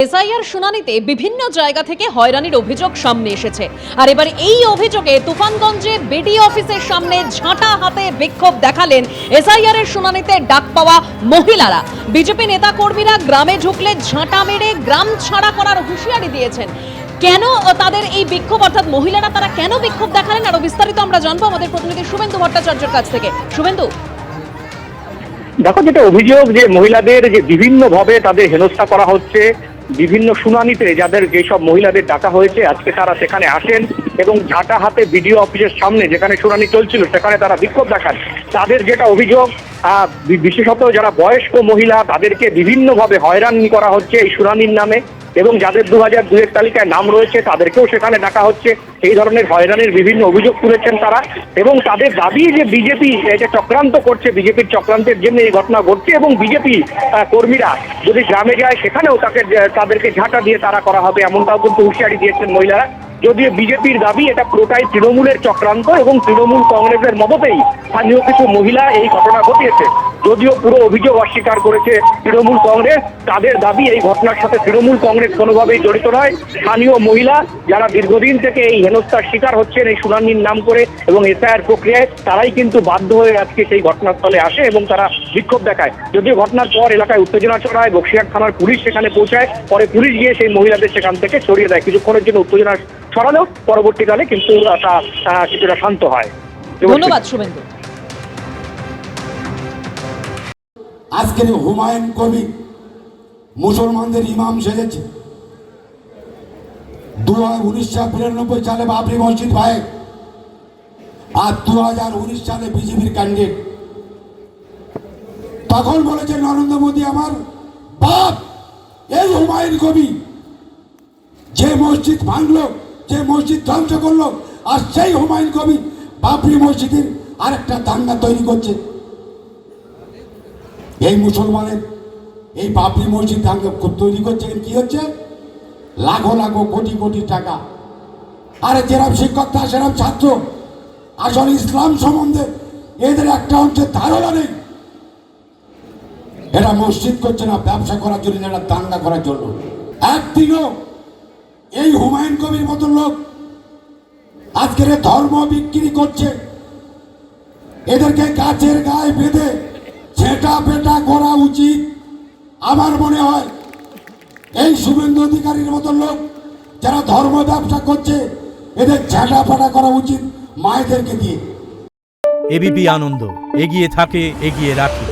SIR শুনানিতে বিভিন্ন জায়গা থেকে হয়রানির অভিযোগ সামনে এসেছে। আর এবার এই অভিযোগে তুফানগঞ্জে বিডিও অফিসের সামনে ঝাঁটা হাতে বিক্ষোভ দেখালেন এসআইআর এর শুনানিতে ডাক পাওয়া মহিলারা। বিজেপি নেতা কর্মীরা গ্রামে ঢুকলে ঝাঁটা মেরে গ্রাম ছাড়া করার হুঁশিয়ারি দিয়েছেন। কেন তাদের এই বিক্ষোভ, অর্থাৎ মহিলারা তারা কেন বিক্ষোভ দেখালেন, আরো বিস্তারিত আমরা জানবো আমাদের প্রতিনিধি শুভেন্দু ভট্টাচার্যের কাছ থেকে। শুভেন্দু, দেখো, যেটা অভিযোগ যে মহিলাদের যে বিভিন্ন ভাবে তাদের হেনস্থা করা হচ্ছে, বিভিন্ন শুনানিতে যাদের যেসব মহিলাদের ডাকা হয়েছে আজকে তারা সেখানে আসেন এবং ঝাঁটা হাতে বিডিও অফিসের সামনে যেখানে শুনানি চলছিল সেখানে তারা বিক্ষোভ দেখান। তাদের যেটা অভিযোগ, বিশেষত যারা বয়স্ক মহিলা তাদেরকে বিভিন্নভাবে হয়রানি করা হচ্ছে এই শুনানির নামে, এবং যাদের 2002-এর তালিকায় নাম রয়েছে তাদেরকেও সেখানে ডাকা হচ্ছে। এই ধরনের হয়রানির বিভিন্ন অভিযোগ তুলেছেন তারা, এবং তাদের দাবি যে বিজেপি এটা চক্রান্ত করছে, বিজেপির চক্রান্তের জন্য এই ঘটনা ঘটছে, এবং বিজেপি কর্মীরা যদি গ্রামে যায় সেখানেও তাদেরকে ঝাঁটা দিয়ে তারা করা হবে, এমনটাও কিন্তু হুঁশিয়ারি দিয়েছেন মহিলারা। যদিও বিজেপির দাবি এটা পুরোটাই তৃণমূলের চক্রান্ত এবং তৃণমূল কংগ্রেসের মদতেই স্থানীয় কিছু মহিলা এই ঘটনা ঘটিয়েছে। যদিও পুরো অভিযোগ অস্বীকার করেছে তৃণমূল কংগ্রেস। তাদের দাবি এই ঘটনার সাথে তৃণমূল কংগ্রেস কোনোভাবেই জড়িত নয়। স্থানীয় মহিলা যারা দীর্ঘদিন থেকে এই হেনস্থার শিকার হচ্ছেন এই শুনানির নাম করে এবং এসআইআর প্রক্রিয়ায়, তারাই কিন্তু বাধ্য হয়ে আজকে সেই ঘটনাস্থলে আসে এবং তারা বিক্ষোভ দেখায়। যদিও ঘটনার পর এলাকায় উত্তেজনা ছড়ায়, বক্সিরহাট থানার পুলিশ সেখানে পৌঁছায়, পরে পুলিশ গিয়ে সেই মহিলাদের সেখান থেকে সরিয়ে দেয়। কিছুক্ষণের জন্য উত্তেজনা ছড়ালেও পরবর্তীকালে কিন্তু কিছুটা শান্ত হয়। ধন্যবাদ শুভেন্দু। আজকের হুমায়ুন কবির মুসলমানদের ইমাম সেজেছে। 1992 সালে বাবরি মসজিদ হয়, আর 2019 সালে বিজেপির ক্যান্ডিডেট। তখন বলেছে নরেন্দ্র মোদী আমার বাপ। এই হুমায়ুন কবির যে মসজিদ ভাঙলো, যে মসজিদ ধ্বংস করলো, আর সেই হুমায়ুন কবির বাবরি মসজিদের আরেকটা দাঙ্গা তৈরি করছে। এই মুসলমানের এই বাবরি মসজিদ দাঙ্গা তৈরি করছে, কি হচ্ছে? লাখো লাখো কোটি কোটি টাকা। আরে যেরকম শিক্ষক তা সেরকম ছাত্র। আসলে ইসলাম সম্বন্ধে এদের একটা অংশের ধারণা নেই। এরা মসজিদ করছে না ব্যবসা করার জন্য, এরা দাঙ্গা করার জন্য। একদিনও এই হুমায়ুন কবির মতো লোক আজকের ধর্ম বিক্রি করছে। এদেরকে গাছের গায়ে বেঁধে ছেটা পেটা করা উচিত। আমার মনে হয় এই শুভেন্দু অধিকারীর মতো লোক যারা ধর্ম ব্যবসা করছে এদের ছেটা পেটা করা উচিত মায়েদেরকে দিয়ে। এবিপি আনন্দ, এগিয়ে থাকে, এগিয়ে রাখে।